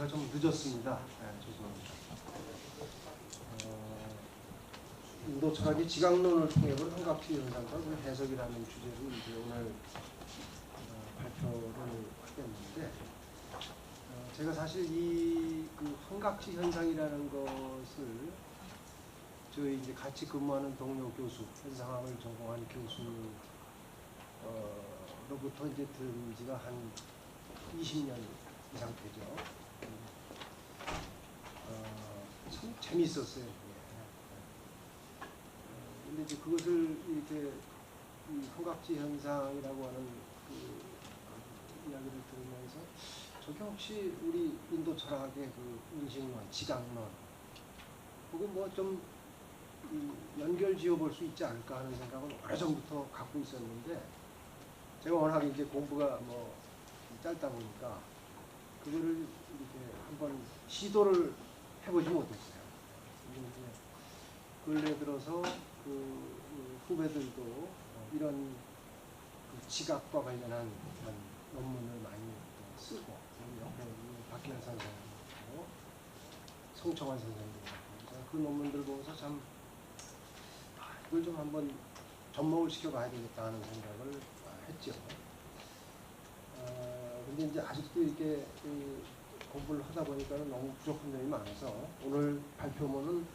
제가 좀 늦었습니다. 네, 죄송합니다. 인도 철학의 지각론을 통해 본 환각지 현상과 그 해석이라는 주제로 이제 오늘 발표를 하겠는데, 제가 사실 이 그 환각지 현상이라는 것을 저희 이제 같이 근무하는 동료 교수, 현상학을 전공한 교수로부터 이제 들은 지가 한 20년 이상 되죠. 참 재미있었어요. 근데 이제 그것을 이렇게 이 환각지 현상이라고 하는 그 이야기를 들으면서 저게 혹시 우리 인도 철학의 그 인식론, 지각론, 혹은 뭐 좀 연결 지어 볼 수 있지 않을까 하는 생각을 오래전부터 갖고 있었는데, 제가 워낙 이제 공부가 뭐 짧다 보니까 그거를 이렇게 한번 시도를 해보지 못했어요. 근데 근래 들어서 그 후배들도 이런 그 지각과 관련한 논문을 많이 쓰고, 옆에 박기환 선생님이고 송청환 선생님이고, 그 논문들 보면서 참 이걸 좀 한번 접목을 시켜봐야 되겠다 하는 생각을 했죠. 근데 이제 아직도 이렇게 공부를 하다 보니까는 너무 부족한 점이 많아서 오늘 발표문은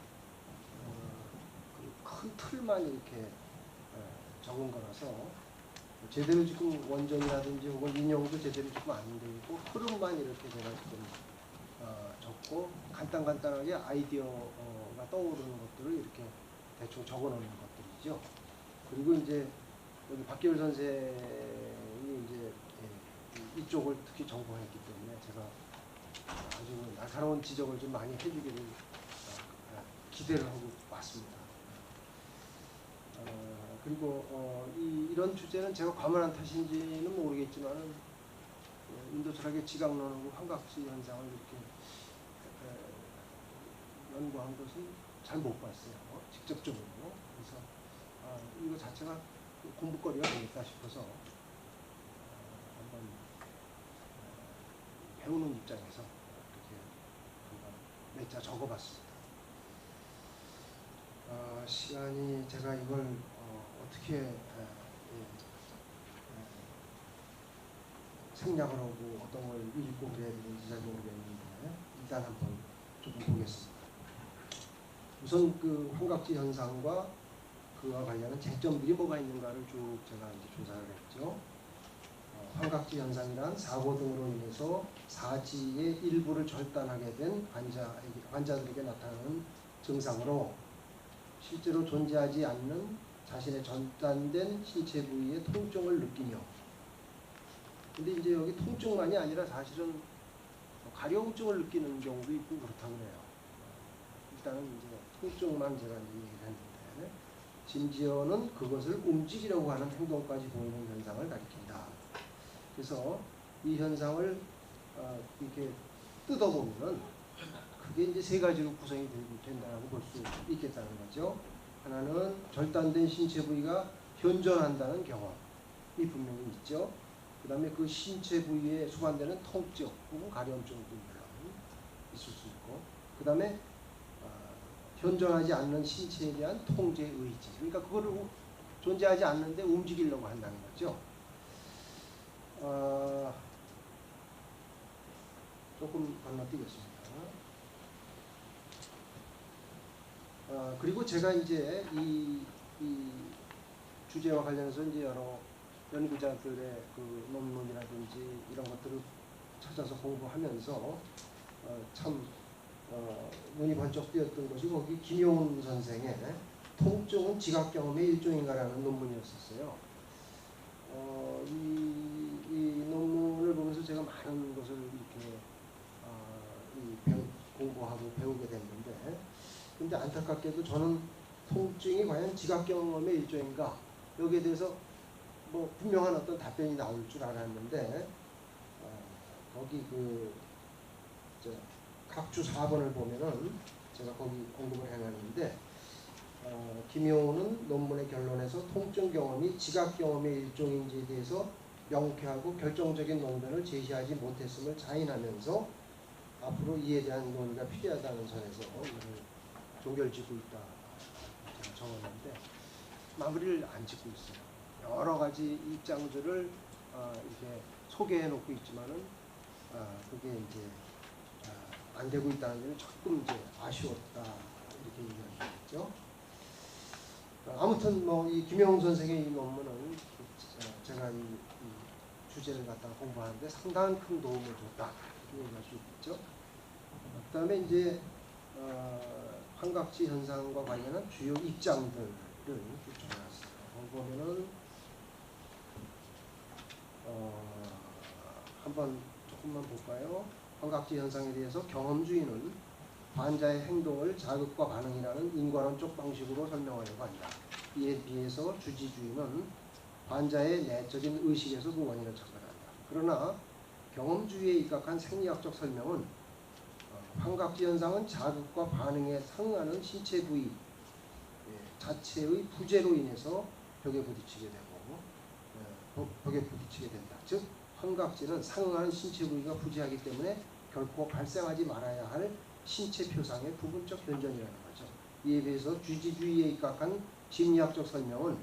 큰 틀만 이렇게 적은 거라서 제대로 지금 원전이라든지 혹은 인용도 제대로 지금 안 되고 흐름만 이렇게 제가 지금 적고 간단하게 아이디어가 떠오르는 것들을 이렇게 대충 적어 놓는 것들이죠. 그리고 이제 여기 박기열 선생이 이제 이쪽을 특히 전공했기 때문에 제가 아주 날카로운 지적을 좀 많이 해주기를 기대를 하고 왔습니다. 그리고 이런 주제는 제가 과문한 탓인지는 모르겠지만은 인도 철학의 지각론하고 환각지 현상을 이렇게 연구한 것은 잘 못 봤어요. 직접적으로. 그래서 이거 자체가 공부거리가 되겠다 싶어서 한번 배우는 입장에서 이렇게 한번 몇 자 적어봤습니다. 시간이 제가 이걸 어떻게 생략을 하고 어떤 걸 읽고 그래야 되는지 잘 모르겠는데 일단 한번 좀 보겠습니다. 우선 그 환각지 현상과 그와 관련한 쟁점들이 뭐가 있는가를 쭉 제가 이제 조사를 했죠. 환각지 현상이란 사고 등으로 인해서 사지의 일부를 절단하게 된 환자들에게 나타나는 증상으로 실제로 존재하지 않는 자신의 절단된 신체 부위의 통증을 느끼며, 근데 이제 여기 통증만이 아니라 사실은 가려움증을 느끼는 경우도 있고 그렇다고 해요. 일단은 이제 통증만 제가 이제 얘기를 했는데, 심지어는 그것을 움직이려고 하는 행동까지 보이는 현상을 가리킨다. 그래서 이 현상을 이렇게 뜯어보면은 그게 이제 세 가지로 구성이 된다고 볼 수 있겠다는 거죠. 하나는 절단된 신체 부위가 현존한다는 경험이 분명히 있죠. 그 다음에 그 신체 부위에 수반되는 통증 혹은 가려움증도 있을 수 있고, 그 다음에 현존하지 않는 신체에 대한 통제 의지. 그러니까 그거를 존재하지 않는데 움직이려고 한다는 거죠. 조금 건너뛰겠습니다. 그리고 제가 이제 이 주제와 관련해서 이제 여러 연구자들의 그 논문이라든지 이런 것들을 찾아서 공부하면서 참 눈이 번쩍 뜨였던 것이 거기 김용훈 선생의 통증은 지각 경험의 일종인가라는 논문이었었어요. 이 논문을 보면서 제가 많은 것을 이렇게 공부하고 배우게 됐는데, 근데 안타깝게도 저는 통증이 과연 지각 경험의 일종인가, 여기에 대해서 뭐 분명한 어떤 답변이 나올 줄 알았는데, 거기 각주 4번을 보면은 제가 거기 공부를 해놨는데, 김용훈은 논문의 결론에서 통증 경험이 지각 경험의 일종인지에 대해서 명쾌하고 결정적인 논변을 제시하지 못했음을 자인하면서 앞으로 이에 대한 논의가 필요하다는 선에서 오늘 종결짓고 있다 제가 적었는데 마무리를 안 짓고 있어요. 여러 가지 입장들을 이렇게 소개해 놓고 있지만은 그게 이제 안 되고 있다는 점이 조금 이제 아쉬웠다 이렇게 얘기할 수 있죠. 아무튼 뭐 이 김영웅 선생의 이 논문은 제가 이 주제를 갖다가 공부하는데 상당한 큰 도움을 줬다 이렇게 얘기할 수 있겠죠. 그다음에 이제 환각지 현상과 관련한 주요 입장들을 쭉 적어놨어요. 보면은 한번 조금만 볼까요? 환각지 현상에 대해서 경험주의는 환자의 행동을 자극과 반응이라는 인과론적 방식으로 설명하려고 한다. 이에 비해서 주지주의는 환자의 내적인 의식에서 그 원인을 찾아간다. 그러나 경험주의에 입각한 생리학적 설명은 환각지 현상은 자극과 반응에 상응하는 신체 부위 자체의 부재로 인해서 벽에 부딪히게 되고 벽에 부딪히게 된다. 즉 환각지는 상응하는 신체 부위가 부재하기 때문에 결코 발생하지 말아야 할 신체 표상의 부분적 현전이라는 거죠. 이에 비해서 주지주의에 입각한 심리학적 설명은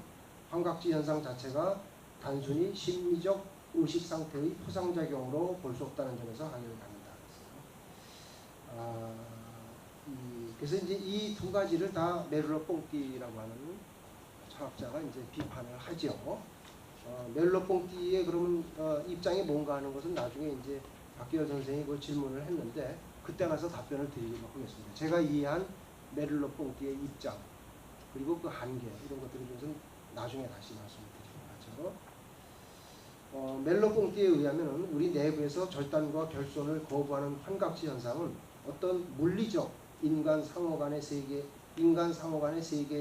환각지 현상 자체가 단순히 심리적 의식 상태의 포상작용으로 볼 수 없다는 점에서 항의를 합니다. 그래서 이제 이 두 가지를 다 메를러 뽕띠라고 하는 철학자가 이제 비판을 하죠. 메를러 뽕띠의 그러면 입장이 뭔가 하는 것은 나중에 이제 박기열 선생이 그 질문을 했는데 그때 가서 답변을 드리도록 하겠습니다. 제가 이해한 메를러 뽕띠의 입장 그리고 그 한계 이런 것들에 대해서는 나중에 다시 말씀드리도록 하죠. 메를러 뽕띠에 의하면 우리 내부에서 절단과 결손을 거부하는 환각지 현상은 어떤 물리적 인간 상호 간의 세계에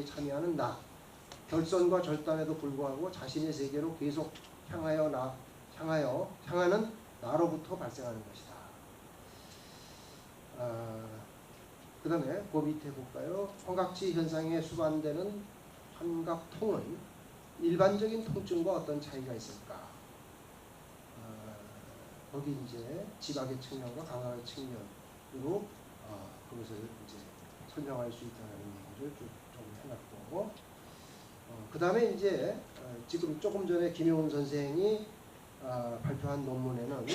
참여하는 나, 결손과 절단에도 불구하고 자신의 세계로 계속 향하는 나로부터 발생하는 것이다. 그 다음에 그 밑에 볼까요? 환각지 현상에 수반되는 환각통은 일반적인 통증과 어떤 차이가 있을까? 거기 이제 지각의 측면과 감각의 측면으로 그것을 이제 설명할 수 있다는 얘기를 좀 해놨고, 그 다음에 이제 지금 조금 전에 김용훈 선생이 발표한 논문에는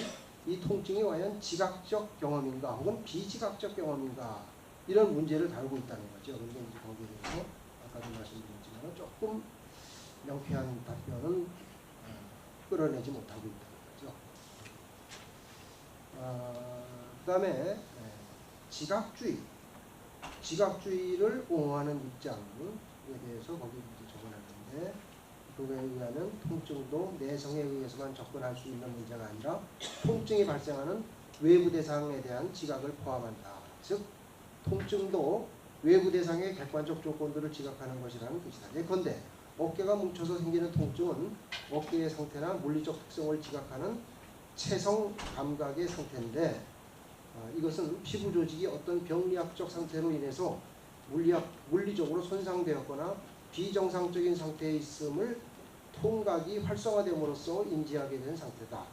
이 통증이 과연 지각적 경험인가 혹은 비지각적 경험인가 이런 문제를 다루고 있다는 거죠. 그런데 이제 거기에 대해서 아까도 말씀드렸지만 조금 명쾌한 답변은 끌어내지 못하고 있다는 거죠. 그 다음에 지각주의를 옹호하는 입장에 대해서 거기 이제 적어놨는데 그거에 의하면 통증도 내성에 의해서만 접근할 수 있는 문제가 아니라 통증이 발생하는 외부 대상에 대한 지각을 포함한다. 즉 통증도 외부 대상의 객관적 조건들을 지각하는 것이라는 뜻이다. 예컨대 어깨가 뭉쳐서 생기는 통증은 어깨의 상태나 물리적 특성을 지각하는 체성 감각의 상태인데 이것은 피부 조직이 어떤 병리학적 상태로 인해서 물리적으로 손상되었거나 비정상적인 상태에 있음을 통각이 활성화됨으로써 인지하게 된 상태다.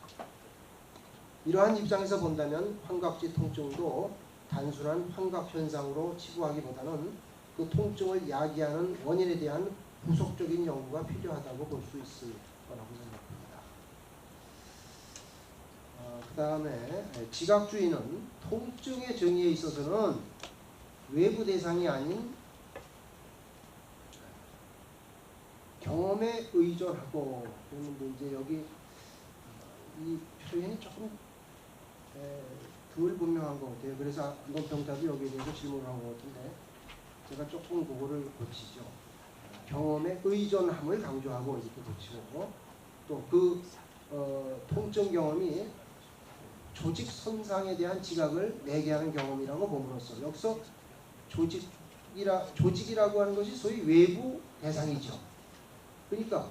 이러한 입장에서 본다면 환각지 통증도 단순한 환각 현상으로 치부하기보다는 그 통증을 야기하는 원인에 대한 후속적인 연구가 필요하다고 볼 수 있을 거라고 생각합니다. 그 다음에 지각주의는 통증의 정의에 있어서는 외부 대상이 아닌 경험에 의존하고 그런데 이제 여기 이 표현이 조금 덜 분명한 것 같아요. 그래서 논평자도 여기에 대해서 질문을 한 것 같은데 제가 조금 그거를 고치죠. 경험에 의존함을 강조하고 이렇게 고치고 또 그 통증 경험이 조직 손상에 대한 지각을 매개하는 경험이라고 봄으로써 여기서 조직이라고 하는 것이 소위 외부 대상이죠. 그러니까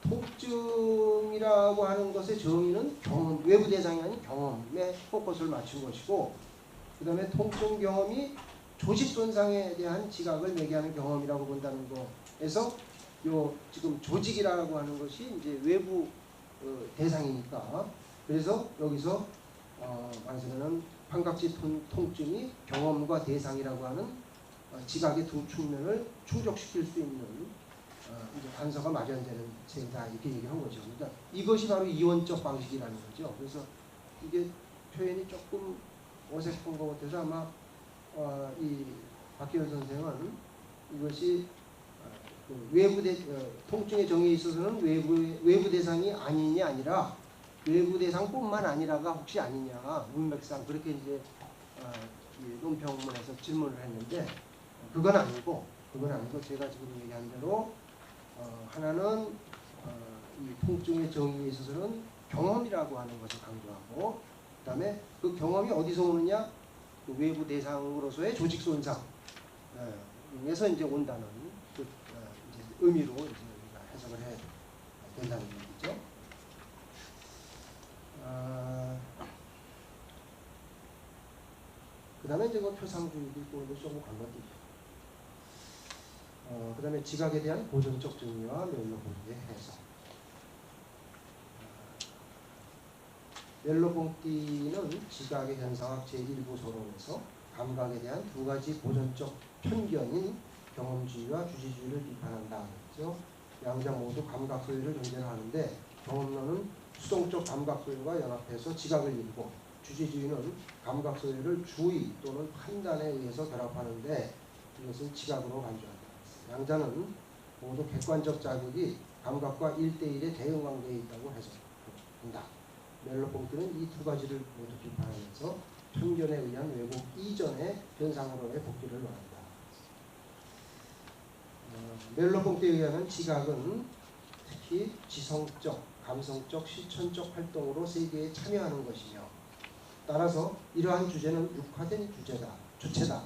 통증이라고 하는 것의 정의는 경험, 외부 대상이 아닌 경험에 포커스를 맞춘 것이고 그 다음에 통증 경험이 조직 손상에 대한 지각을 매개하는 경험이라고 본다는 거에서 요 지금 조직이라고 하는 것이 이제 외부 대상이니까 그래서 여기서 말하자면 환각지 통증이 경험과 대상이라고 하는 지각의 두 측면을 충족시킬 수 있는 이제 단서가 마련되는 셈이다 이렇게 얘기한 거죠. 그러니까 이것이 바로 이원적 방식이라는 거죠. 그래서 이게 표현이 조금 어색한 것 같아서 아마 이 박기열 선생은 이것이 그 통증의 정의에 있어서는 외부 대상이 아니냐 아니라 외부 대상뿐만 아니라가 혹시 아니냐 문맥상 그렇게 이제 이 논평문에서 질문을 했는데 그건 아니고 제가 지금 얘기한 대로 하나는 이 통증의 정의에 있어서는 경험이라고 하는 것을 강조하고 그다음에 그 경험이 어디서 오느냐 그 외부 대상으로서의 조직 손상에서 이제 온다는 그 이제 의미로 이제 우리가 해석을 해야 된다는 얘기죠. 그다음에 이제 그 표상주의도 있고 조금 건너뛰죠. 그다음에 지각에 대한 고전적 정의와 멜로봉띠의 해석. 멜로봉띠는 지각의 현상학 제1부 소론에서 감각에 대한 두 가지 고전적 편견인 경험주의와 주지주의를 비판한다. 그랬죠. 양장 모두 감각 소유를 전제로 하는데 경험론은 수동적 감각 소유와 연합해서 지각을 이루고 주지주의는 감각 소유를 주의 또는 판단에 의해서 결합하는데 이것은 지각으로 간주한다. 양자는 모두 객관적 자극이 감각과 1대1의 대응 관계에 있다고 해석한다. 멜로봉띠는 이 두 가지를 모두 비판하면서 편견에 의한 왜곡 이전의 현상으로의 복귀를 말한다. 멜로봉띠에 의하면 지각은 특히 지성적, 감성적, 실천적 활동으로 세계에 참여하는 것이며 따라서 이러한 주제는 육화된 주체다.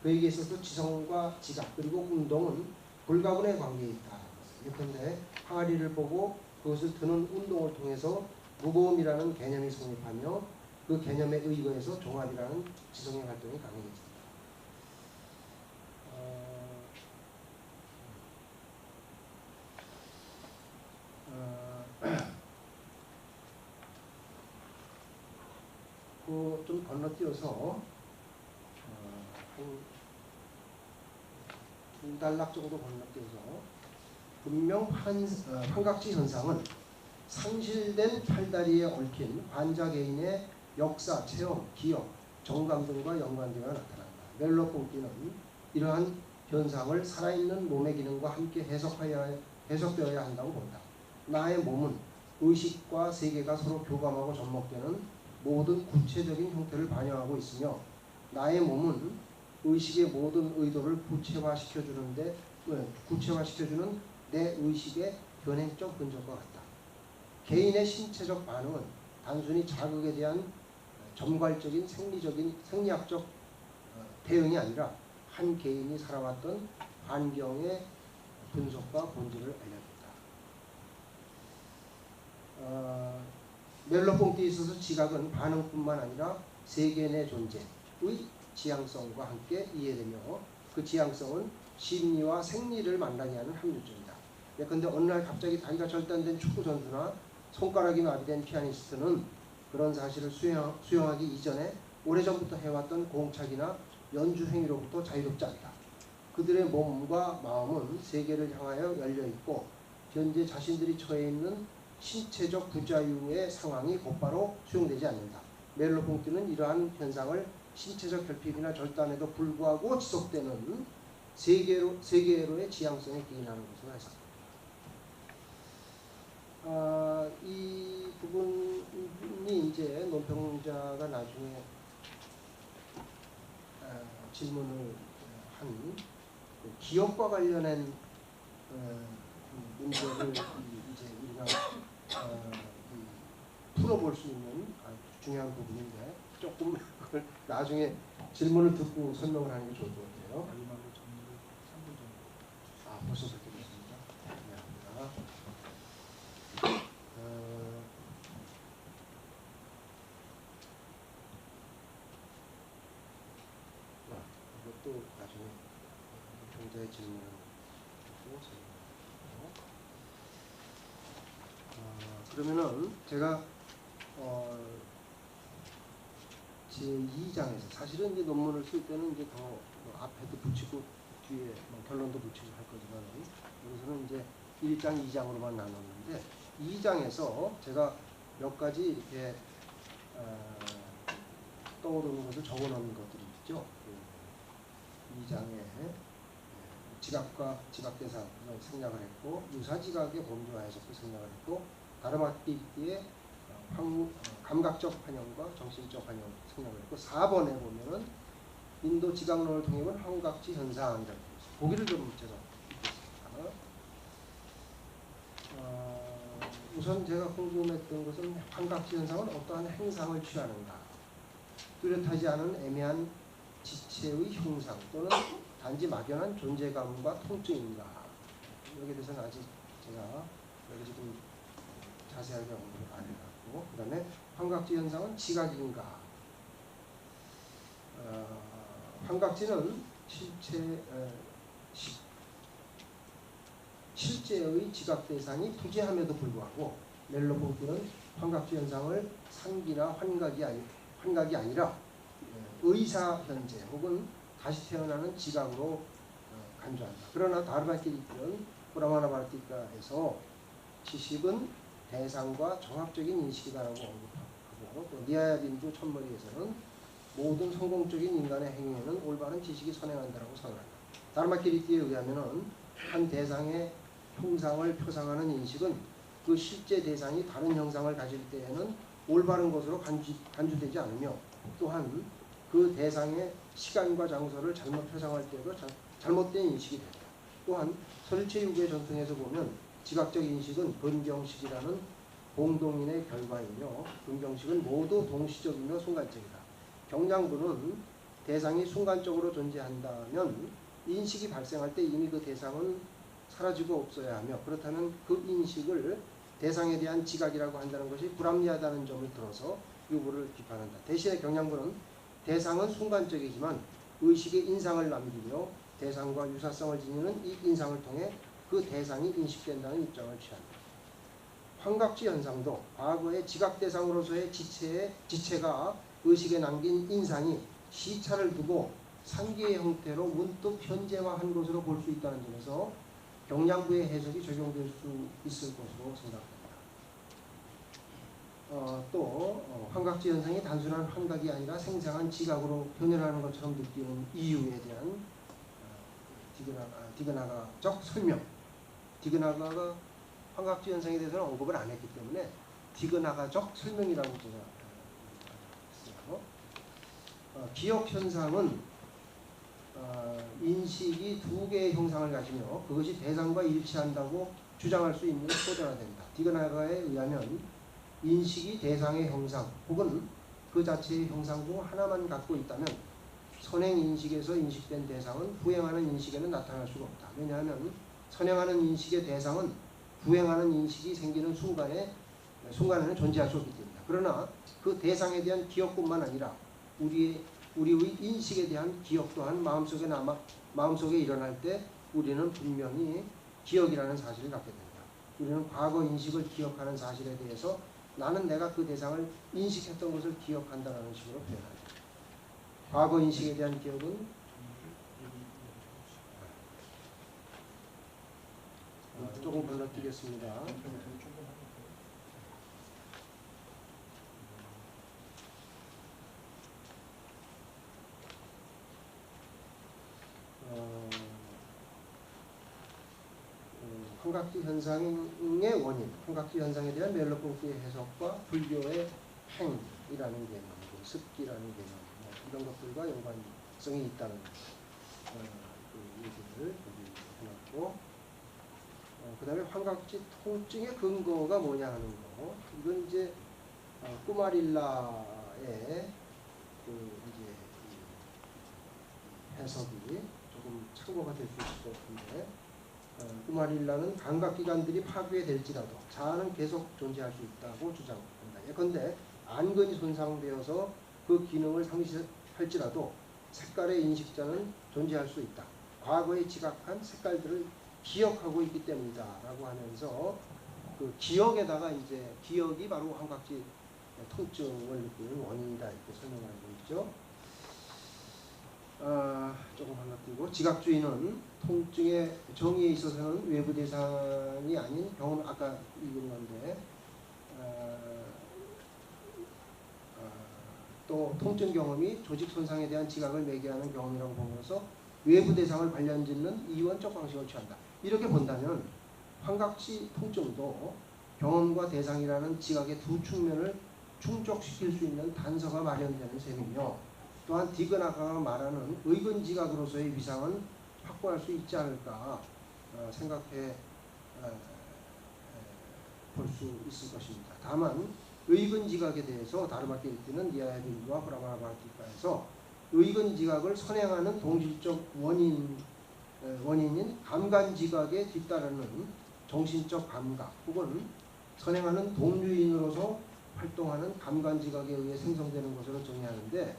그에게 있어서 지성과 지각 그리고 운동은 불가분의 관계에 있다. 예컨대 항아리를 보고 그것을 드는 운동을 통해서 무거움이라는 개념이 성립하며 그 개념에 의거해서 종합이라는 지성의 활동이 가능해진다. 좀 건너뛰어서 한 두 단락 정도 건너뛰어서 분명 환각지 현상은 상실된 팔다리에 얽힌 환자 개인의 역사, 체험, 기억, 정감 등과 연관되어 나타난다. 멜로봉띠는 이러한 현상을 살아있는 몸의 기능과 함께 해석되어야 한다고 본다. 나의 몸은 의식과 세계가 서로 교감하고 접목되는 모든 구체적인 형태를 반영하고 있으며 나의 몸은 의식의 모든 의도를 구체화시켜주는 내 의식의 변행적 근접과 같다. 개인의 신체적 반응은 단순히 자극에 대한 점괄적인 생리학적 대응이 아니라 한 개인이 살아왔던 환경의 분석과 본질을 알려준다. 멜로봉띠에 있어서 지각은 반응뿐만 아니라 세계 내 존재의 지향성과 함께 이해되며 그 지향성은 심리와 생리를 만나게 하는 합류점이다. 예컨대 어느 날 갑자기 다리가 절단된 축구 선수나 손가락이 마비된 피아니스트는 그런 사실을 수용하기 이전에 오래전부터 해왔던 공착이나 연주 행위로부터 자유롭지 않다. 그들의 몸과 마음은 세계를 향하여 열려있고 현재 자신들이 처해 있는 신체적 부자유의 상황이 곧바로 수용되지 않는다. 멜로봉띠는 이러한 현상을 신체적 결핍이나 절단에도 불구하고 지속되는 세계로의 지향성에 기인하는 것으로 해석합니다. 이 부분이 이제 논평자가 나중에 질문을 한 기억과 관련한 문제를 이제 우리가 풀어볼 수 있는 아주 중요한 부분인데 조금 그걸 나중에 질문을 듣고 설명을 하는 게 좋을 것 같아요. 벌써 그렇게 됐습니다. 미안합니다. 이것도 나중에 경자의 질문을 듣고 설명하고 그러면은 제가 제2장에서 사실은 이제 논문을 쓸 때는 이제 더 뭐 앞에도 붙이고 뒤에 뭐 결론도 붙이고 할 거지만 여기서는 이제 1장, 2장으로만 나눴는데 2장에서 제가 몇 가지 이렇게 떠오르는 것을 적어놓은 것들이 있죠. 그 2장에 지각과 지각대상을 생략을 했고 유사지각의 범주화 해석도 생략을 했고 다르마티의 감각적 환영과 정신적 환영 생략을 했고 4번에 보면은 인도 지각론을 통해 본 환각지 현상이라고 있습니다. 보기를 좀 제가 읽겠습니다. 우선 제가 궁금했던 것은 환각지 현상은 어떠한 행상을 취하는가, 뚜렷하지 않은 애매한 지체의 형상 또는 단지 막연한 존재감과 통증인가. 여기에 대해서는 아직 제가 여기 지금 자세하게 언급을 안 해놨고, 그 다음에 환각지 현상은 지각인가. 환각지는 실제의 지각 대상이 투재함에도 불구하고 멜로포크는 환각지 현상을 상기나 환각이 아니라 의사 현재 혹은 다시 태어나는 지각으로 간주한다. 그러나 다르마키리티는 브라마나바르티카에서 지식은 대상과 정합적인 인식이다라고 언급하고, 또 니아야빈두 천머리에서는 모든 성공적인 인간의 행위에는 올바른 지식이 선행한다라고 선언한다. 다르마키리티에 의하면은 한 대상의 형상을 표상하는 인식은 그 실제 대상이 다른 형상을 가질 때에는 올바른 것으로 간주되지 않으며, 또한 그 대상의 시간과 장소를 잘못 표상할 때도 잘못된 인식이 된다. 또한 설체유의 전통에서 보면 지각적 인식은 근경식이라는 공동인의 결과이며, 근경식은 모두 동시적이며 순간적이다. 경량부는 대상이 순간적으로 존재한다면 인식이 발생할 때 이미 그 대상은 사라지고 없어야 하며, 그렇다면 그 인식을 대상에 대한 지각이라고 한다는 것이 불합리하다는 점을 들어서 유부를 비판한다. 대신에 경량부는 대상은 순간적이지만 의식의 인상을 남기며 대상과 유사성을 지니는 이 인상을 통해 그 대상이 인식된다는 입장을 취한다. 환각지 현상도 과거의 지각 대상으로서의 지체가 의식에 남긴 인상이 시차를 두고 상기의 형태로 문득 현재화한 것으로 볼 수 있다는 점에서 경량부의 해석이 적용될 수 있을 것으로 생각됩니다. 환각지 현상이 단순한 환각이 아니라 생생한 지각으로 변현하는 것처럼 느끼는 이유에 대한 디그나가적 설명. 디그나가가 환각지 현상에 대해서는 언급을 안 했기 때문에 디그나가적 설명이라고 제가 했어요. 기억 현상은 인식이 두 개의 형상을 가지며 그것이 대상과 일치한다고 주장할 수 있는 소재가 된다. 디그나가에 의하면 인식이 대상의 형상 혹은 그 자체의 형상 중 하나만 갖고 있다면 선행 인식에서 인식된 대상은 후행하는 인식에는 나타날 수가 없다. 왜냐하면 선행하는 인식의 대상은 후행하는 인식이 생기는 순간에는 존재할 수 없기 때문이다. 그러나 그 대상에 대한 기억뿐만 아니라 우리의 인식에 대한 기억 또한 마음속에 일어날 때 우리는 분명히 기억이라는 사실을 갖게 된다. 우리는 과거 인식을 기억하는 사실에 대해서 나는 내가 그 대상을 인식했던 것을 기억한다는 식으로 표현한다. 과거 인식에 대한 기억은 조금 건너뛰겠습니다. 환각지 현상의 원인, 환각지 현상에 대한 멜로포크의 해석과 불교의 행이라는 개념, 습기라는 개념, 이런 것들과 연관성이 있다는 그 얘기를 여기 해놨고, 그 다음에 환각지 통증의 근거가 뭐냐 하는 거. 이건 이제 꾸마릴라의 이제 해석이 조금 참고가 될 수 있을 것 같은데, 꾸마릴라는 감각기관들이 파괴될지라도 자아는 계속 존재할 수 있다고 주장한다. 예컨대 안근이 손상되어서 그 기능을 상실할지라도 색깔의 인식자는 존재할 수 있다. 과거에 지각한 색깔들을 기억하고 있기 때문이다 라고 하면서 그 기억에다가 이제 기억이 바로 환각지 통증을 느끼는 원인이다 이렇게 설명하고 있죠. 조금 건너뛰고 지각주의는 통증의 정의에 있어서는 외부 대상이 아닌 경험 아까 읽은 건데 또 통증 경험이 조직 손상에 대한 지각을 매개하는 경험이라고 보면서 외부 대상을 관련짓는 이원적 방식을 취한다. 이렇게 본다면 환각지 통증도 경험과 대상이라는 지각의 두 측면을 충족시킬 수 있는 단서가 마련되는 셈이며 또한 디그나가가 말하는 의근지각으로서의 위상은 확보할 수 있지 않을까 생각해 볼 수 있을 것입니다. 다만 의근지각에 대해서 다르마케리티는 니아야빌과 브라바바티카에서 의근지각을 선행하는 동질적 원인인 감관지각에 뒤따르는 정신적 감각 혹은 선행하는 동류인으로서 활동하는 감관지각에 의해 생성되는 것으로 정의하는데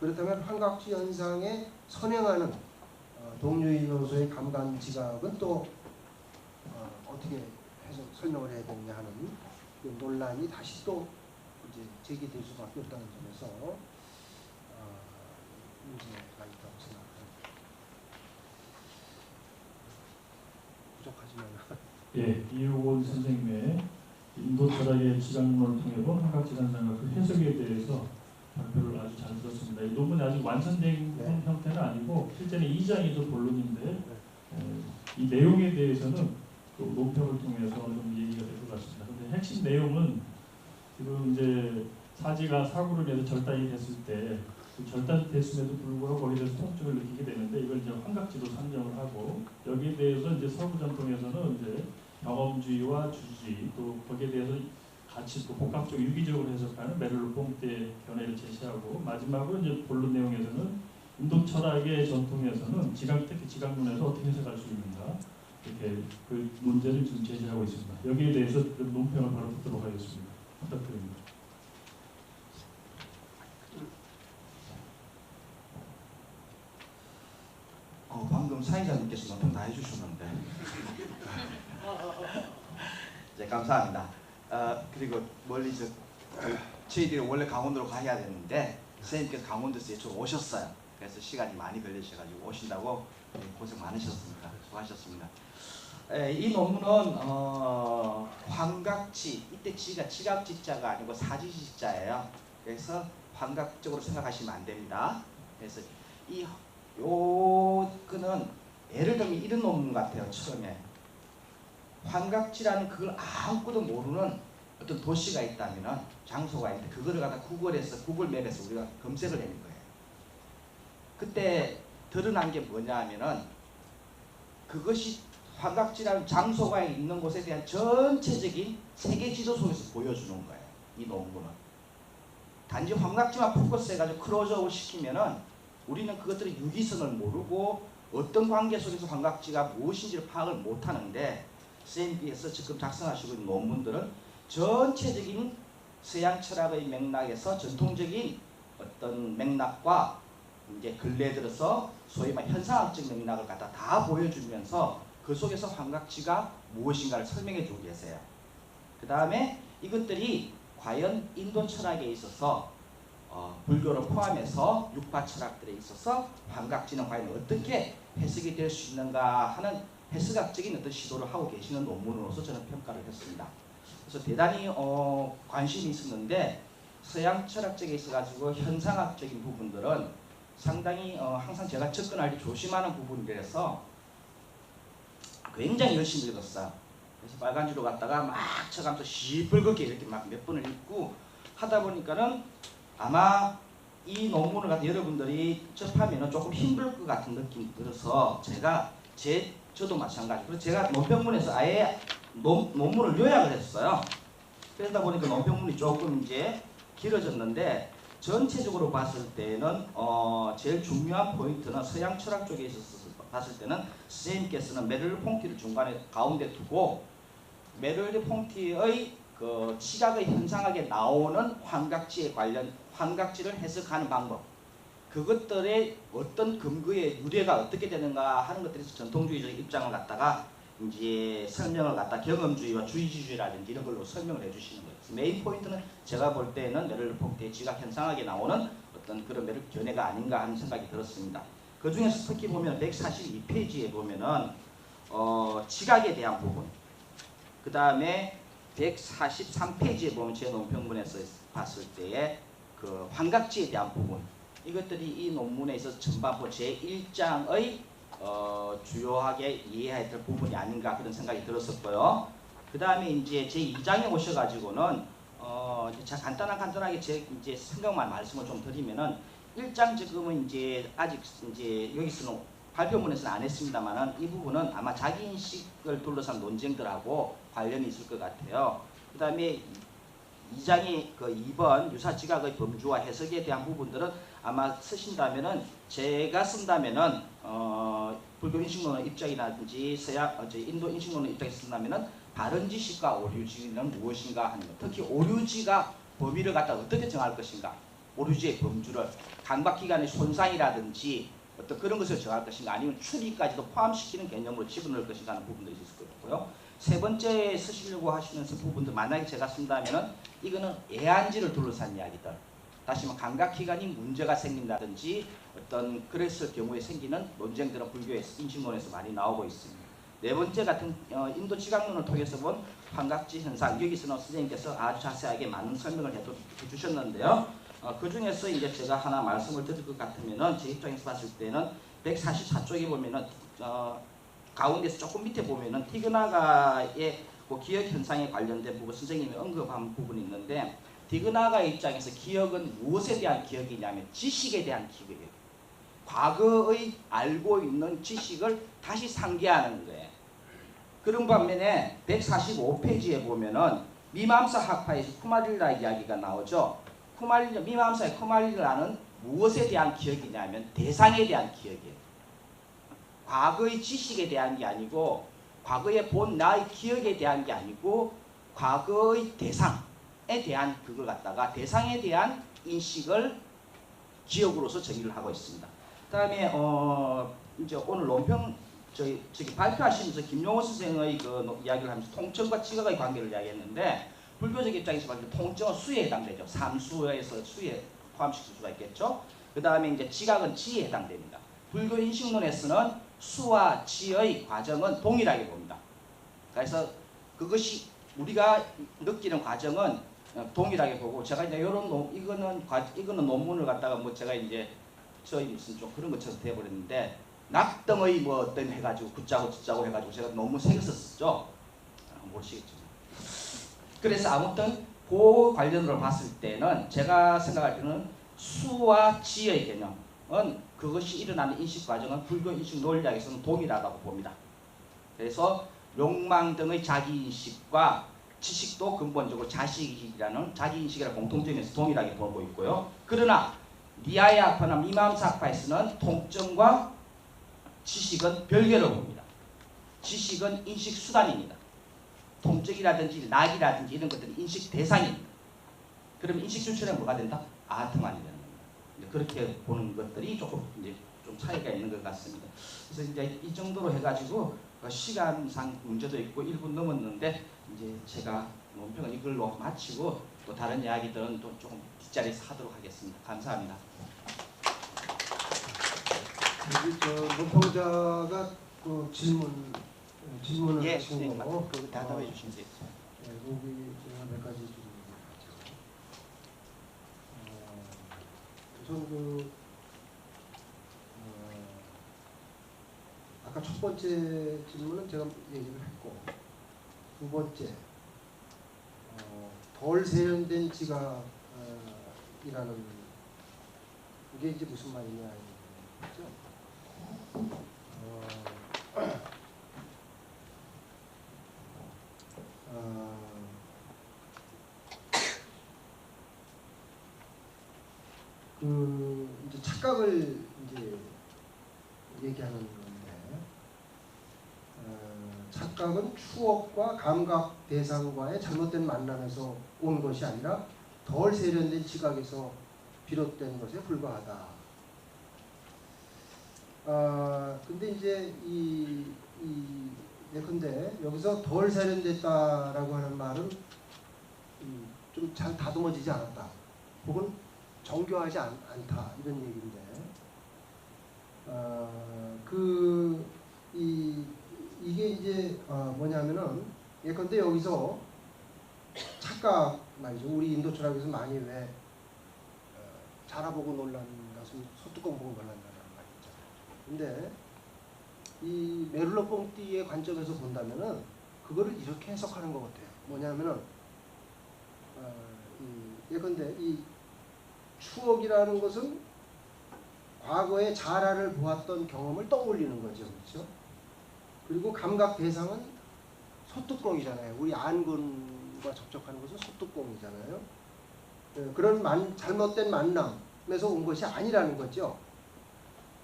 그렇다면 환각지 현상에 선행하는 동류인으로서의 감관지각은 또 어떻게 해서 설명을 해야 되느냐 하는 그 논란이 다시 또 이제 제기될 수밖에 없다는 점에서 문제가 있다고 생각합니다. 부족하지만 예, 이효곤 선생님의 인도 철학의 지각론을 통해 본 환각지 현상과 그 해석에 대해서 발표를 아주 잘 들었습니다. 이 논문이 아직 완성된 형태는 아니고 실제는 2장이 본론인데 이 내용에 대해서는 또 논평을 통해서 좀 얘기가 될 것 같습니다. 근데 핵심 내용은 지금 이제 사지가 사고를 해서 절단이 됐을 때 그 절단이 됐음에도 불구하고 거기에 대해서 통증을 느끼게 되는데 이걸 이제 환각지로 산정을 하고 여기에 대해서 이제 서구 전통에서는 이제 경험주의와 주주의 또 거기에 대해서 같이 또 복합적 유기적으로 해석하는 메를로 뽕떼 견해를 제시하고 마지막으로 이제 본론 내용에서는 인도 철학의 전통에서는 지각 특히 지각론에서 어떻게 해석할 수 있는가 이렇게 그 문제를 지금 제시하고 있습니다. 여기에 대해서 논평을 바로 듣도록 하겠습니다. 부탁드립니다. 방금 사회자님께서 논평 다 해주셨는데 네, 감사합니다. 그리고 멀리 저희들이 원래 강원도로 가야 되는데 선생님께서 강원도에서 이쪽 오셨어요. 그래서 시간이 많이 걸리셔가지고 오신다고 고생 많으셨습니다. 수고하셨습니다. 이 논문은 환각지, 이때 지가 지각지자가 아니고 사지지자예요. 그래서 환각적으로 생각하시면 안 됩니다. 그래서 요거는 예를 들면 이런 논문 같아요. 처음에 환각지라는 그걸 아무것도 모르는 어떤 도시가 있다면은 장소가 있는데 그거를 갖다 구글맵에서 우리가 검색을 해낸 거예요. 그때 드러난 게 뭐냐 하면은 그것이 환각지라는 장소가 있는 곳에 대한 전체적인 세계 지도 속에서 보여주는 거예요. 이 논문은. 단지 환각지만 포커스해가지고 클로즈업을 시키면은 우리는 그것들의 유기성을 모르고 어떤 관계 속에서 환각지가 무엇인지를 파악을 못하는데 CMB에서 지금 작성하시고 있는 논문들은 전체적인 서양 철학의 맥락에서 전통적인 어떤 맥락과 이제 근래 들어서 소위 말 현상학적 맥락을 갖다 다 보여주면서 그 속에서 환각지가 무엇인가를 설명해 주고 계세요. 그 다음에 이것들이 과연 인도 철학에 있어서 불교를 포함해서 육파 철학들에 있어서 환각지는 과연 어떻게 해석이 될 수 있는가 하는 해석학적인 어떤 시도를 하고 계시는 논문으로서 저는 평가를 했습니다. 그래서 대단히 관심이 있었는데 서양 철학 쪽에 있어가지고 현상학적인 부분들은 상당히 항상 제가 접근할 때 조심하는 부분이라서 굉장히 열심히 읽었어요. 그래서 빨간지로 갔다가 막 쳐가면서 시뻘겋게 이렇게 막 몇 번을 읽고 하다 보니까는 아마 이 논문을 갖다 여러분들이 접하면 조금 힘들 것 같은 느낌이 들어서 저도 마찬가지고 그래서 제가 논평문에서 아예 논문을 요약을 했어요. 그러다 보니까 논평문이 조금 이제 길어졌는데 전체적으로 봤을 때는 제일 중요한 포인트는 서양 철학 쪽에 있어서 봤을 때는 선생님께서는 메를르 퐁티를 중간에 가운데 두고 메를르 퐁티의 그 시각의 현상학에 나오는 환각지에 관련 환각지를 해석하는 방법 그것들의 어떤 근거의 유래가 어떻게 되는가 하는 것들에서 전통주의적 입장을 갖다가 이제 설명을 갖다 경험주의와 주의주의라든지 이런 걸로 설명을 해주시는 거예요. 메인 포인트는 제가 볼 때는 매를 폭대 지각 현상하게 나오는 어떤 그런 매력 견해가 아닌가 하는 생각이 들었습니다. 그 중에서 특히 보면 142페이지에 보면은 지각에 대한 부분, 그 다음에 143페이지에 보면 제 논평문에서 봤을 때의 그 환각지에 대한 부분, 이것들이 이 논문에 있어서 전반부 제1장의 주요하게 이해해야 될 부분이 아닌가 그런 생각이 들었었고요. 그 다음에 이제 제2장에 오셔가지고는 간단하게 이제 생각만 말씀을 좀 드리면은 1장 지금은 이제 아직 이제 여기서는 발표문에서는 안 했습니다만은 이 부분은 아마 자기인식을 둘러싼 논쟁들하고 관련이 있을 것 같아요. 그 다음에 2장이 그 2번 유사지각의 범주와 해석에 대한 부분들은 아마 쓰신다면은 제가 쓴다면은 불교 인식론의 입장이라든지 인도 인식론의 입장에 쓴다면은 바른 지식과 오류지는 무엇인가 하는 것. 특히 오류지가 범위를 갖다 어떻게 정할 것인가. 오류지의 범주를 강박기관의 손상이라든지 어떤 그런 것을 정할 것인가 아니면 추리까지도 포함시키는 개념으로 집어넣을 것인가 하는 부분도 있을 것 같고요. 세 번째 쓰시려고 하시는 부분들 만약에 제가 쓴다면은 이거는 애안지를 둘러싼 이야기들. 다시 말해 감각기관이 문제가 생긴다든지 어떤 그랬을 경우에 생기는 논쟁들은 불교의 인식론에서 많이 나오고 있습니다. 네 번째 같은 인도 지각론을 통해서 본 환각지 현상, 여기서는 선생님께서 아주 자세하게 많은 설명을 해주셨는데요. 그 중에서 이제 제가 하나 말씀을 드릴 것 같으면은 제 입장에서 봤을 때는 144쪽에 보면은 가운데서 조금 밑에 보면은 티그나가의 그 기억 현상에 관련된 부분 선생님이 언급한 부분이 있는데 티그나가의 입장에서 기억은 무엇에 대한 기억이냐면 지식에 대한 기억이에요. 과거의 알고 있는 지식을 다시 상기하는 거예요. 그런 반면에 145페이지에 보면은 미맘사 학파에서 쿠마릴라 이야기가 나오죠. 미맘사의 쿠마릴라는 무엇에 대한 기억이냐면 대상에 대한 기억이에요. 과거의 지식에 대한 게 아니고 과거에 본 나의 기억에 대한 게 아니고 과거의 대상에 대한 그걸 갖다가 대상에 대한 인식을 기억으로서 정의를 하고 있습니다. 그다음에 이제 오늘 논평 저기 발표하시면서 김용호 선생의 그 이야기를 하면서 통증과 지각의 관계를 이야기했는데 불교적 입장에서 봤을 때 통증은 수에 해당되죠. 삼수에서 수에 포함시킬 수가 있겠죠. 그 다음에 이제 지각은 지에 해당됩니다. 불교 인식론에서는 수와 지의 과정은 동일하게 봅니다. 그래서 그것이 우리가 느끼는 과정은 동일하게 보고 제가 이제 이거는 논문을 갖다가 뭐 제가 이제 저희 무슨 좀 그런 것처럼 돼버렸는데 낙등의 뭐 어떤 해가지고 굿자고 짓자고 해가지고 제가 논문 3개 썼었죠. 모르시겠죠. 그래서 아무튼 그 관련으로 봤을 때는 제가 생각할 때는 수와 지의 개념은 그것이 일어나는 인식 과정은 불교 인식 논리학에서는 동일하다고 봅니다. 그래서 욕망 등의 자기인식과 지식도 근본적으로 자식이라는 자기인식이라는 공통점에서 동일하게 보고 있고요. 그러나 니아야 학파나 미맘사 학파에서는 통증과 지식은 별개로 봅니다. 지식은 인식 수단입니다. 통증이라든지 낙이라든지 이런 것들은 인식 대상입니다. 그러면 인식 주체는 뭐가 된다? 아트만이 되는 겁니다. 그렇게 보는 것들이 조금 이제 좀 차이가 있는 것 같습니다. 그래서 이제 이 정도로 해가지고 시간상 문제도 있고 1분 넘었는데 이제 제가 논평은 이걸로 마치고 또 다른 이야기들은 또 조금 뒷자리에서 하도록 하겠습니다. 감사합니다. 여기 저 논평자가 그 질문을 하신 거 그 대답해 주시면 돼요. 네, 여기 제가 몇 가지 좀 우선 아까 첫 번째 질문은 제가 얘기를 했고 두 번째 덜 세련된 지각이라는 이게 이제 무슨 말이냐 이거죠. 이제 착각을 이제 얘기하는 건데, 착각은 추억과 감각 대상과의 잘못된 만남에서 온 것이 아니라 덜 세련된 지각에서 비롯된 것에 불과하다. 근데 이제 예컨대 여기서 덜 세련됐다라고 하는 말은 좀 잘 다듬어지지 않았다. 혹은 정교하지 않다 이런 얘기인데 이게 이제 뭐냐면은 예컨대 여기서 착각 말이죠. 우리 인도 철학에서 많이 왜 자라보고 놀란 것은 소뚜껑 보고 놀란다는 말이 있잖아요. 근데 이 메를로 뽕띠의 관점에서 본다면은 그거를 이렇게 해석하는 것 같아요. 뭐냐면은 예컨대 이 추억이라는 것은 과거의 자라를 보았던 경험을 떠올리는 거죠, 그렇죠? 그리고 감각 대상은 소뚜껑이잖아요. 우리 안근과 접촉하는 것은 소뚜껑이잖아요. 그런 잘못된 만남에서 온 것이 아니라는 거죠.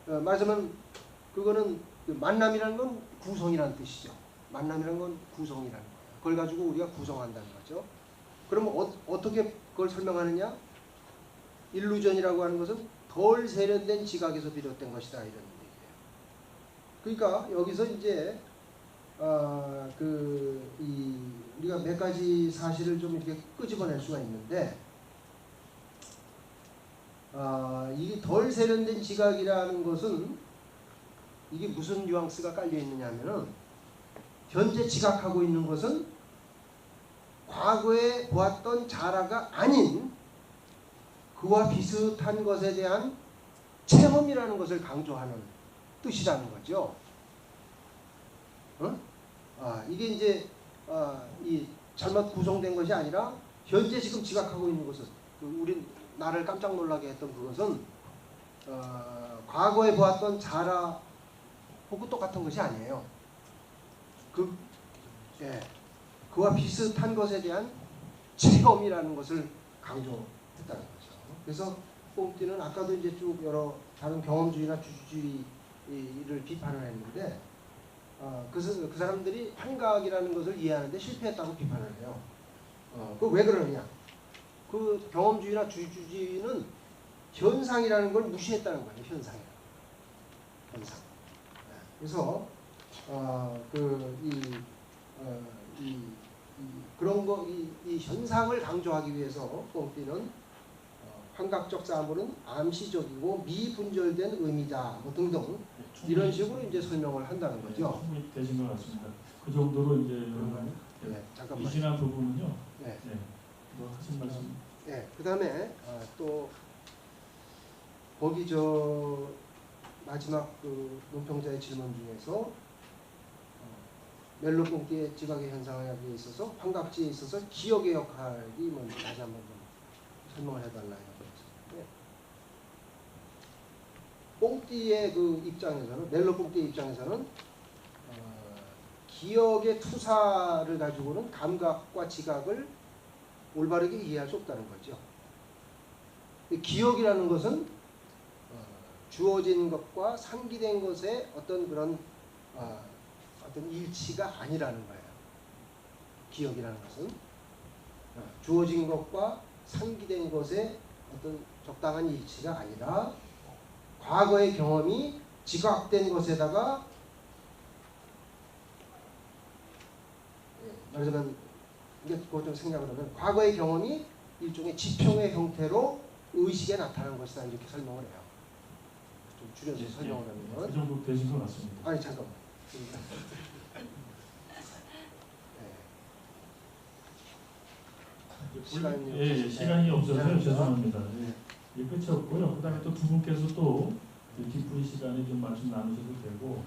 말하자면 그거는 만남이라는 건 구성이라는 뜻이죠. 만남이라는 건 구성이라는 거예요. 그걸 가지고 우리가 구성한다는 거죠. 그럼 어떻게 그걸 설명하느냐? 일루전이라고 하는 것은 덜 세련된 지각에서 비롯된 것이다 이런 얘기예요. 그러니까 여기서 이제 우리가 몇 가지 사실을 좀 이렇게 끄집어낼 수가 있는데 이게 덜 세련된 지각이라는 것은 이게 무슨 뉘앙스가 깔려 있느냐면은 현재 지각하고 있는 것은 과거에 보았던 자라가 아닌 그와 비슷한 것에 대한 체험이라는 것을 강조하는 뜻이라는 거죠. 이게 이제 이 잘못 구성된 것이 아니라 현재 지금 지각하고 있는 것은 우리 나를 깜짝 놀라게 했던 그것은 과거에 보았던 자라하고 똑같은 것이 아니에요. 그와 비슷한 것에 대한 체험이라는 것을 강조했다는 거죠. 그래서 뽕띠는 아까도 이제 쭉 여러 다른 경험주의나 주주주의를 비판을 했는데 그 사람들이 환각이라는 것을 이해하는데 실패했다고 비판을 해요. 그 왜 그러냐? 그 경험주의나 주주주의는 현상이라는 걸 무시했다는 거예요. 현상. 그래서 그런 이 현상을 강조하기 위해서 뽕띠는 환각적 사물은 암시적이고 미분절된 의미다 뭐 등등 이런 식으로 이제 설명을 한다는 거죠. 충분히 되신 것 같습니다. 그 정도로 이제 잠깐만. 이신한 부분은요. 네. 뭐 하신 말씀. 네. 그다음에 또 거기 마지막 그 논평자의 질문 중에서 멜로 뽕띠의 지각의 현상에 있어서 환각지에 있어서 기억의 역할이 뭔지 다시 한번 좀 설명을 해달라. 뽕띠의 그 입장에서는 멜로 뽕띠의 입장에서는 기억의 투사를 가지고는 감각과 지각을 올바르게 이해할 수 없다는 거죠. 기억이라는 것은 주어진 것과 상기된 것의 어떤 그런 어떤 일치가 아니라는 거예요. 기억이라는 것은 주어진 것과 상기된 것의 어떤 적당한 일치가 아니라 과거의 경험이 지각된 것에다가 말하자면 이게 그것 좀 생각을 하면 과거의 경험이 일종의 지평의 형태로 의식에 나타나는 것이다 이렇게 설명을 해요. 좀 줄여서 설명을 하면 그 정도 되신 것 같습니다. 아니 잠깐만. 시간이 없어서요. 죄송합니다. 끝이 없고요. 그다음에 또 두 분께서 또 뒷분 시간에 좀 말씀 나누셔도 되고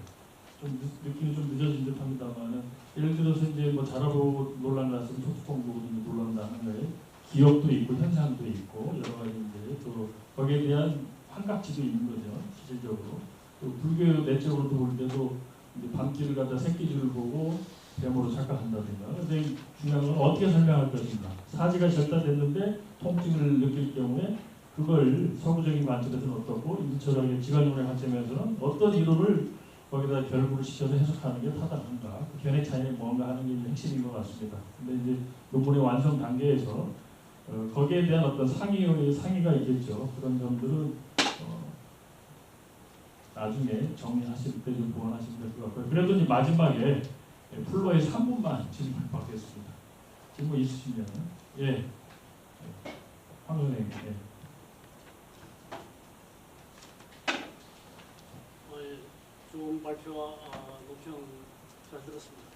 좀 느낌이 좀 늦어진 듯합니다만은 예를 들어서 이제 뭐 자라보고 놀란 것은 소뚜껑 보고 놀란다는 거에 기억도 있고 현상도 있고 여러 가지 이제 또 거기에 대한 환각지도 있는 거죠. 실질적으로 또 불교 내적으로도 볼 때도 이제 밤길을 가다 새끼줄을 보고 뱀으로 착각한다든가. 근데 중요한 건 어떻게 설명할 것인가. 사지가 절단됐는데 통증을 느낄 경우에 그걸 서구적인 관점에서는 어떻고 인철학의 지관론의 관점에서는 어떤 이론을 거기다 결부를 시켜서 해석하는 게 타당한가. 그 견해 차이는 뭔가 하는 게 핵심인 것 같습니다. 근데 이제 논문의 완성 단계에서 거기에 대한 어떤 상의가 있겠죠. 그런 점들은 나중에 정리하실 때 좀 보완하시면 될 것 같고요. 그래도 이제 마지막에 플로어에 3분만 질문 받겠습니다. 질문 있으시면 예, 황 선생님. 예. 좋은 발표와 논평 잘 들었습니다.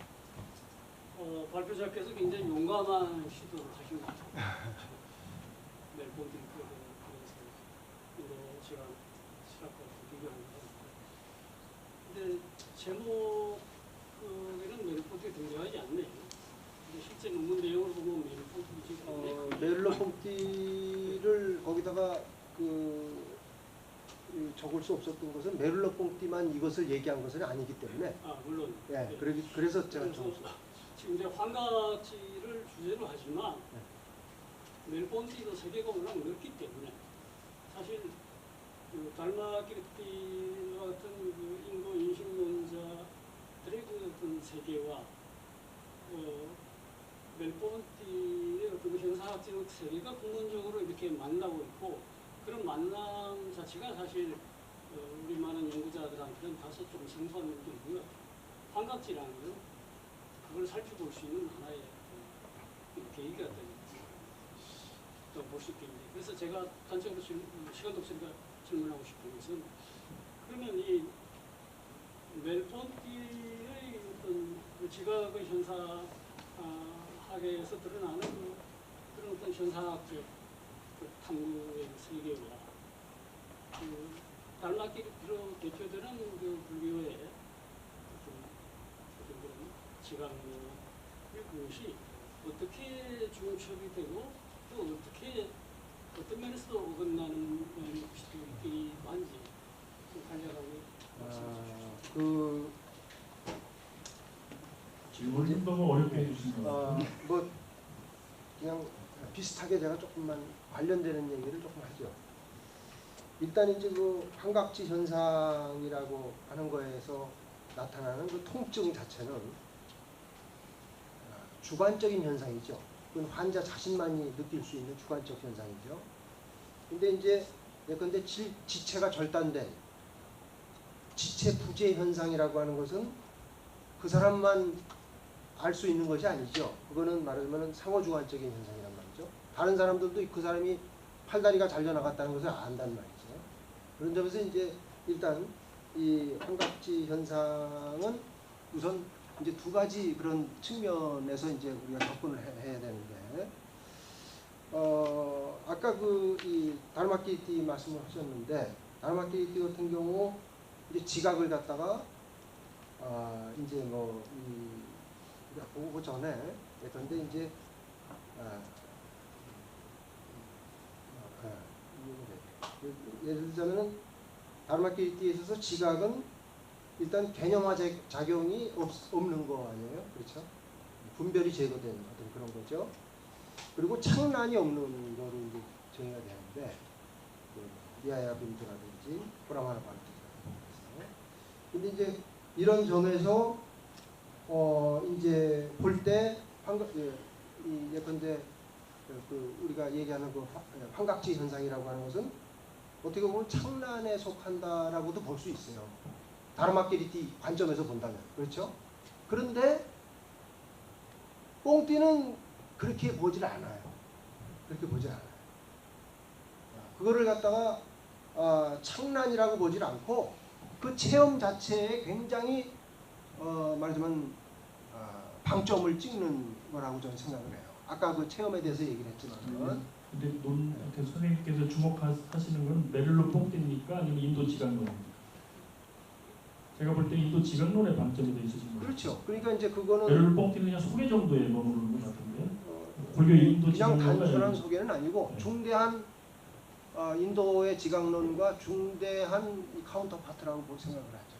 발표자께서 굉장히 용감한 시도를 하신 것 같아요. 멜본드 그래서 인도 시간 시각과 비교하는 거. 근데 제목에는 멜본드가 등장하지 않네요. 근데 실제 논문 내용을 보면 멜본드 메를로뽕띠를 거기다가 적을 수 없었던 것은 메를로뽕띠만 이것을 얘기한 것은 아니기 때문에. 물론. 예, 네. 그래서 제가 그래서 적었어요. 지금 이제 환각지를 주제로 하지만 멜본티도 세계가 워낙 넓기 때문에 사실 그 달마키르티와 같은 그 인도 인식론자들의 그 어떤 세계와 멜본티의 어떤 그 현상학적 세계가 근본적으로 이렇게 만나고 있고 그런 만남 자체가 사실 우리 많은 연구자들한테는 다소 좀 생소한 느낌이고요. 환각지라는 건 그걸 살펴볼 수 있는 하나의 계기가 볼 수 있겠는데 그래서 제가 단적으로 시간도 없으니까 질문하고 싶은 것은 그러면 이 멜본티의 어떤 그 지각의 현상학에서 드러나는 그런 어떤 현상학적 그 탐구의 세계와 그 달마키르티로 대표되는 그 불교의 어떤 그런 지각론의 그것이 어떻게 중첩이 되고 또 어떻게 어떤 면에서도 어긋나는 것이 있기도 한지 좀 간략하게 말씀해 주십시오. 질문 너무 어렵게 해주신 것 같아요. 뭐 그냥 비슷하게 제가 조금만 관련되는 얘기를 조금 하죠. 일단 이제 그 환각지 현상이라고 하는 거에서 나타나는 그 통증 자체는 주관적인 현상이죠. 그건 환자 자신만이 느낄 수 있는 주관적 현상이죠. 근데 이제 예컨대 지체가 절단된 지체 부재 현상이라고 하는 것은 그 사람만 알 수 있는 것이 아니죠. 그거는 말하자면 상호주관적인 현상이란 말이죠. 다른 사람들도 그 사람이 팔다리가 잘려나갔다는 것을 안다는 말이죠. 그런 점에서 이제 일단 이 환각지 현상은 우선 이제 두 가지 그런 측면에서 이제 우리가 접근을 해야 되는데, 아까 이 달마키르티 말씀을 하셨는데, 달마키르티 같은 경우 이제 지각을 갖다가 이제 우리가 보고 전에 그런데 이제 예를 들자면은 달마키르티에 있어서 지각은 일단 개념화 작용이 없는 거 아니에요? 그렇죠? 분별이 제거된 어떤 그런 거죠. 그리고 창란이 없는 거로 이제 정의가 되는데, 미아야 빈트라든지 브라마나 바르트라든지. 근데 이제 이런 점에서 이제 볼 때 예컨대 우리가 얘기하는 그 환각지 현상이라고 하는 것은 어떻게 보면 창란에 속한다라고도 볼 수 있어요. 달마키르티 관점에서 본다면. 그렇죠? 그런데 뽕띠는 그렇게 보질 않아요. 그렇게 보질 않아요. 그거를 갖다가 창란이라고 보질 않고 그 체험 자체에 굉장히 말하자면 방점을 찍는 거라고 저는 생각을 해요. 아까 그 체험에 대해서 얘기를 했지만. 근데 선생님께서 주목하시는 건 메를로 뽕띠입니까? 아니면 인도 지각론입니까? 제가 볼 때 인도 지각론의 방점이 돼 있으신 거예요. 그렇죠. 그러니까 이제 그거는 메를로 뽕띠는 그냥 소개 정도에 머무르는 것 같은데. 불교 인도 그냥 지각론과 단순한 소개는 아니고 네. 중대한 인도의 지각론과 중대한 이 카운터 파트라고 생각을 하죠.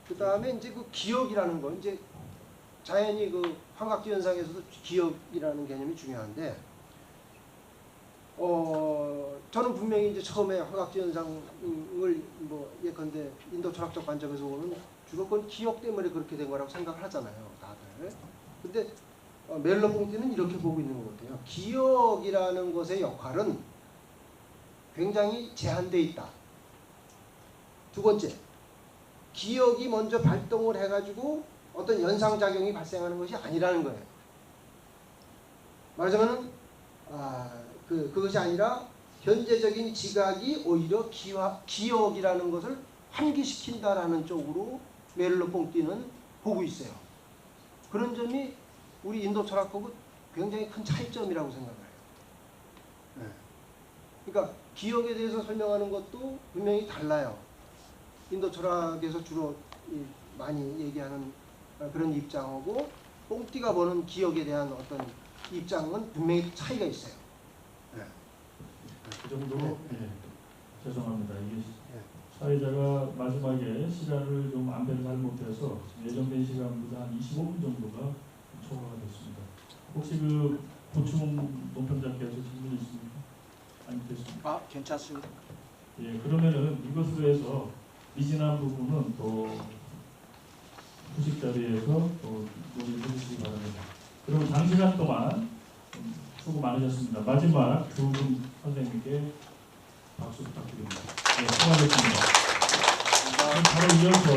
그 다음에 이제 그 기억이라는 거, 이제 자연히 그 환각지 현상에서도 기억이라는 개념이 중요한데, 저는 분명히 이제 처음에 환각지 현상을 예컨대 인도 철학적 관점에서 보면 주로 그건 기억 때문에 그렇게 된 거라고 생각을 하잖아요, 다들. 근데 멜로뽕티는 이렇게 보고 있는 것 같아요. 기억이라는 것의 역할은 굉장히 제한되어 있다. 두 번째, 기억이 먼저 발동을 해가지고 어떤 연상작용이 발생하는 것이 아니라는 거예요. 말하자면 그것이 아니라 현재적인 지각이 오히려 기억이라는 것을 환기시킨다라는 쪽으로 메를로 뽕띠는 보고 있어요. 그런 점이 우리 인도 철학하고 굉장히 큰 차이점이라고 생각을 해요. 네. 그러니까 기억에 대해서 설명하는 것도 분명히 달라요. 인도 철학에서 주로 많이 얘기하는 그런 입장하고 뽕띠가 보는 기억에 대한 어떤 입장은 분명히 차이가 있어요. 네. 그 정도로 죄송합니다. 이게 네. 사회자가 마지막에 시간을 좀 안배를 잘못해서 예정된 시간보다 한 25분 정도가 초과가 됐습니다. 혹시 그 보충 논평자께서 질문 있습니까? 아니 됐습니다. 괜찮습니다. 예, 그러면은 이것으로 해서 미진한 부분은 또 후식 자리에서 또 논의해 주시기 바랍니다. 그리고 장시간 동안 수고 많으셨습니다. 마지막 두 분 선생님께 박수 부탁드립니다. 네, 수고하셨습니다. 바로 이어서